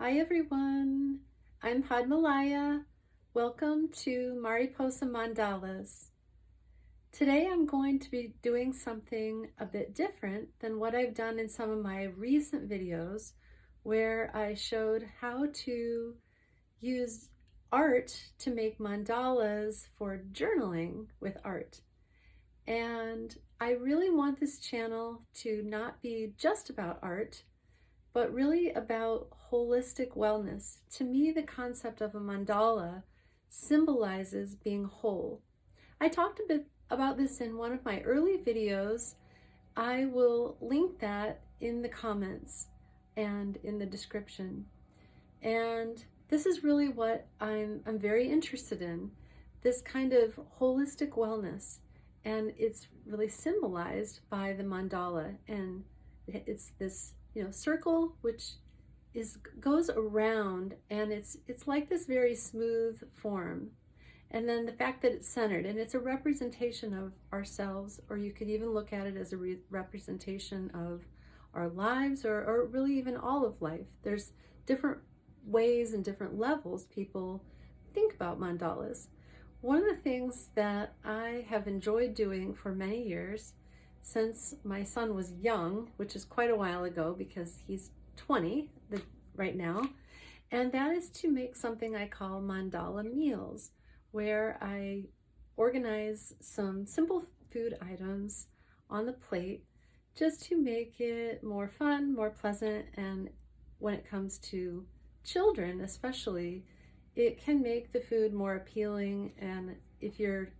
Hi everyone, I'm Padmalaya. Welcome to Mariposa Mandalas. Today I'm going to be doing something a bit different than what I've done in some of my recent videos where I showed how to use art to make mandalas for journaling with art. And I really want this channel to not be just about art, but really about holistic wellness. To me, the concept of a mandala symbolizes being whole. I talked a bit about this in one of my early videos. I will link that in the comments and in the description. And this is really what I'm very interested in, this kind of holistic wellness. And it's really symbolized by the mandala. And it's this, circle which goes around, and it's like this very smooth form. And then the fact that it's centered, and it's a representation of ourselves, or you could even look at it as a representation of our lives, or really even all of life. There's different ways and different levels people think about mandalas. One of the things that I have enjoyed doing for many years, since my son was young, which is quite a while ago because he's 20 right now, and that is to make something I call Mandala Meals, where I organize some simple food items on the plate just to make it more fun, more pleasant, and when it comes to children especially, it can make the food more appealing. And if you're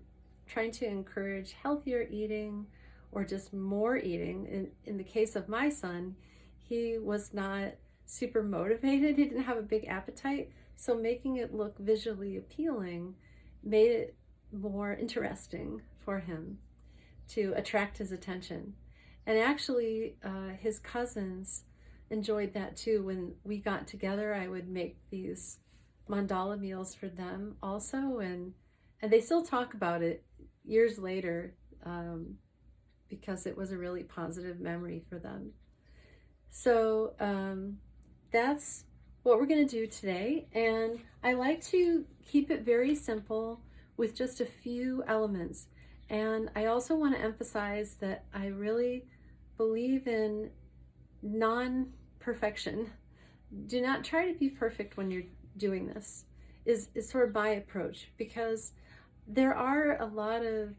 trying to encourage healthier eating or just more eating, in the case of my son, he was not super motivated. He didn't have a big appetite. So making it look visually appealing made it more interesting for him to attract his attention. And actually, his cousins enjoyed that too. When we got together, I would make these mandala meals for them also, and they still talk about it years later, because it was a really positive memory for them. So that's what we're going to do today, and I like to keep it very simple with just a few elements. And I also want to emphasize that I really believe in non-perfection. Do not try to be perfect when you're doing this, is sort of my approach, because there are a lot of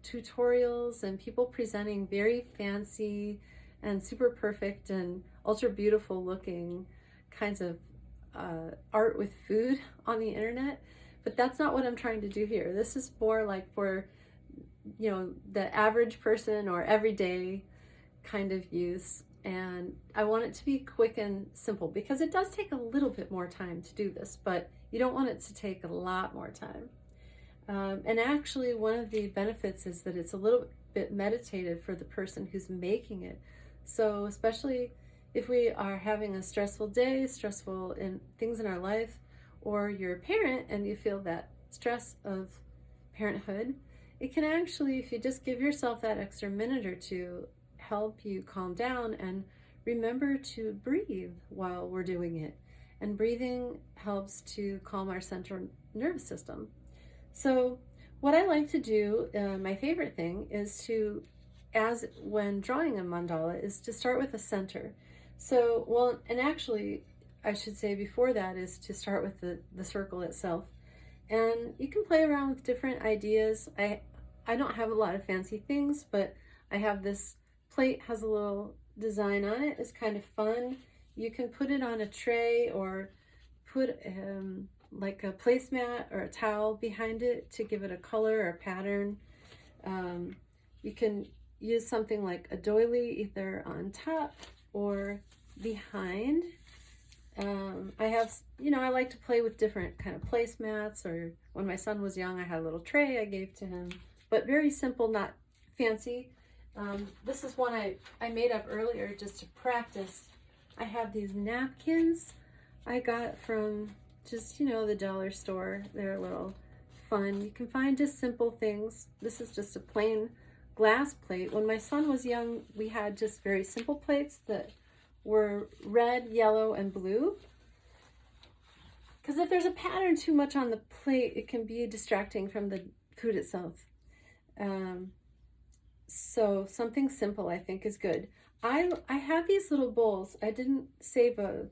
tutorials and people presenting very fancy and super perfect and ultra beautiful looking kinds of art with food on the internet, but that's not what I'm trying to do here. This is more like for, the average person or everyday kind of use. And I want it to be quick and simple because it does take a little bit more time to do this, but you don't want it to take a lot more time. And actually, one of the benefits is that it's a little bit meditative for the person who's making it. So especially if we are having a stressful day, stressful in things in our life, or you're a parent and you feel that stress of parenthood, it can actually, if you just give yourself that extra minute or two, help you calm down and remember to breathe while we're doing it. And breathing helps to calm our central nervous system. So what I like to do, my favorite thing is to, as when drawing a mandala, is to start with a center. So, well, and actually I should say before that is to start with the circle itself. And you can play around with different ideas. I don't have a lot of fancy things, but I have this plate, has a little design on it. It's kind of fun. You can put it on a tray or put like a placemat or a towel behind it to give it a color or pattern. You can use something like a doily either on top or behind. I have, I like to play with different kind of placemats, or when my son was young, I had a little tray I gave to him, but very simple, not fancy. This is one I made up earlier just to practice. I have these napkins I got from just, the dollar store. They're a little fun. You can find just simple things. This is just a plain glass plate. When my son was young, we had just very simple plates that were red, yellow, and blue. because if there's a pattern too much on the plate, it can be distracting from the food itself. Um, so something simple I think is good. I have these little bowls. I didn't save a,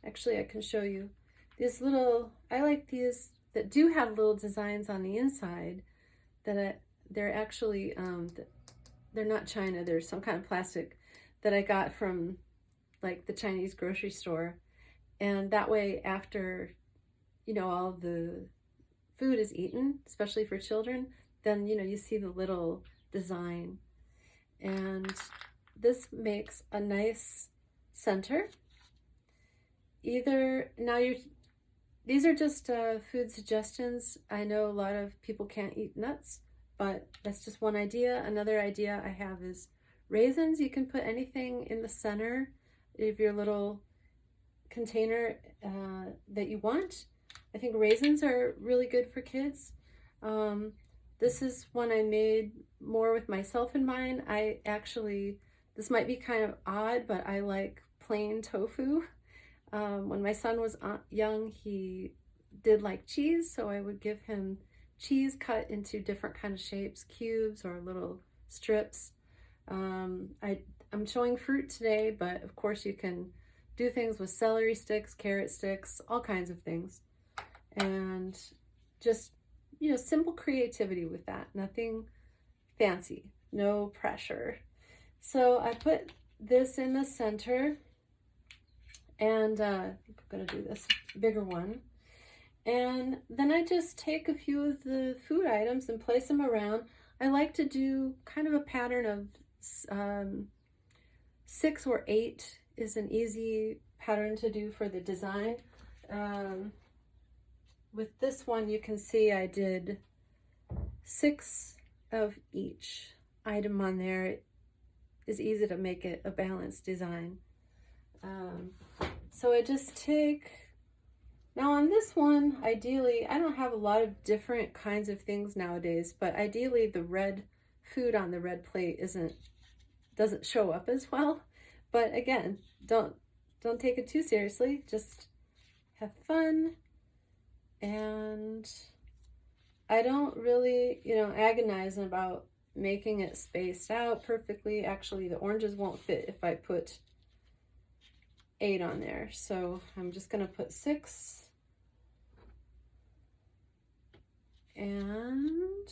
actually I can show you. These little, I like these that do have little designs on the inside they're actually, they're not China, they're some kind of plastic that I got from like the Chinese grocery store. And that way after, all the food is eaten, especially for children, then, you see the little design. And this makes a nice center. These are just food suggestions. I know a lot of people can't eat nuts, but that's just one idea. Another idea I have is raisins. You can put anything in the center of your little container that you want. I think raisins are really good for kids. This is one I made more with myself in mind. This might be kind of odd, but I like plain tofu. When my son was young, he did like cheese, so I would give him cheese cut into different kind of shapes, cubes or little strips. I'm showing fruit today, but of course you can do things with celery sticks, carrot sticks, all kinds of things. And just, simple creativity with that. Nothing fancy, no pressure. So I put this in the center, and I'm gonna do this bigger one. And then I just take a few of the food items and place them around. I like to do kind of a pattern of 6 or 8 is an easy pattern to do for the design. With this one, you can see I did 6 of each item on there. It is easy to make it a balanced design. So I just take, now on this one, ideally, I don't have a lot of different kinds of things nowadays, but ideally the red food on the red plate doesn't show up as well. But again, don't take it too seriously, just have fun. And I don't really, agonize about making it spaced out perfectly. Actually, the oranges won't fit if I put 8 on there. So I'm just gonna put 6. And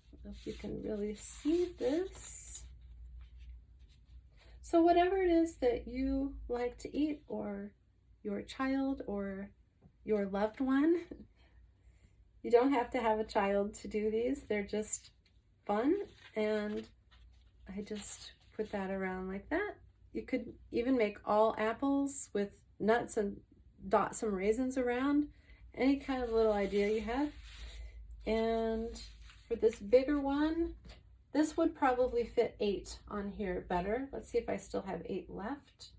I don't know if you can really see this. So whatever it is that you like to eat, or your child or your loved one, you don't have to have a child to do these. They're just fun. And I just put that around like that. You could even make all apples with nuts and dot some raisins around. Any kind of little idea you have. And for this bigger one, this would probably fit 8 on here better. Let's see if I still have 8 left.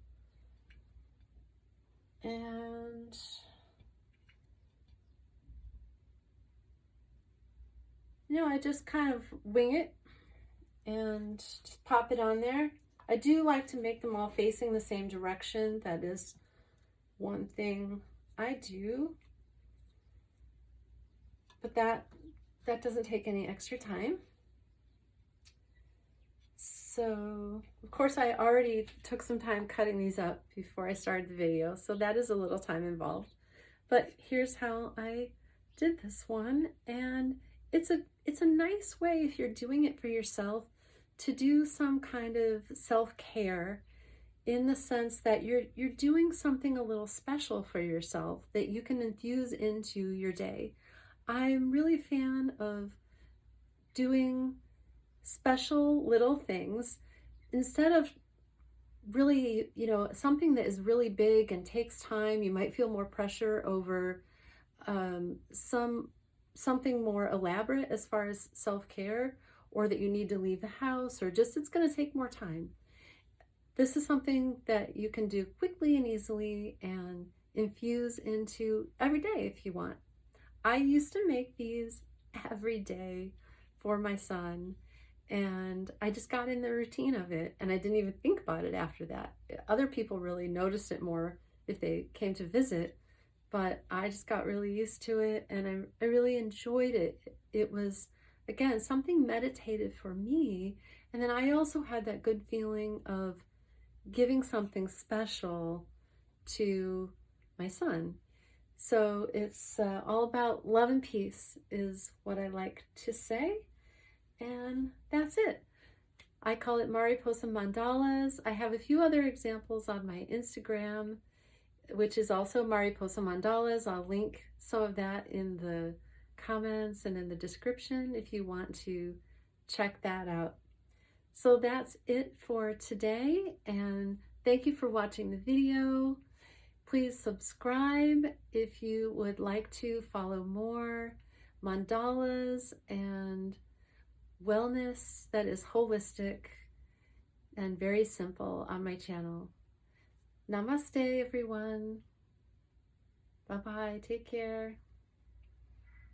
And I just kind of wing it and just pop it on there. I do like to make them all facing the same direction. That is one thing I do. But that doesn't take any extra time. So, of course, I already took some time cutting these up before I started the video, so that is a little time involved. But here's how I did this one, and it's a nice way, if you're doing it for yourself, to do some kind of self-care, in the sense that you're doing something a little special for yourself that you can infuse into your day. I'm really a fan of doing special little things instead of really, something that is really big and takes time. You might feel more pressure over something more elaborate as far as self-care, or that you need to leave the house, or just it's going to take more time. This is something that you can do quickly and easily and infuse into every day if you want. I used to make these every day for my son, and I just got in the routine of it, and I didn't even think about it after that. Other people really noticed it more if they came to visit, but I just got really used to it, and I really enjoyed it. It was, again, something meditative for me. And then I also had that good feeling of giving something special to my son. So it's all about love and peace, is what I like to say. And that's it. I call it Mariposa Mandalas. I have a few other examples on my Instagram, which is also Mariposa Mandalas. I'll link some of that in the comments and in the description if you want to check that out. So that's it for today, and thank you for watching the video. Please subscribe if you would like to follow more mandalas and wellness that is holistic and very simple on my channel. Namaste, everyone. Bye-bye. Take care.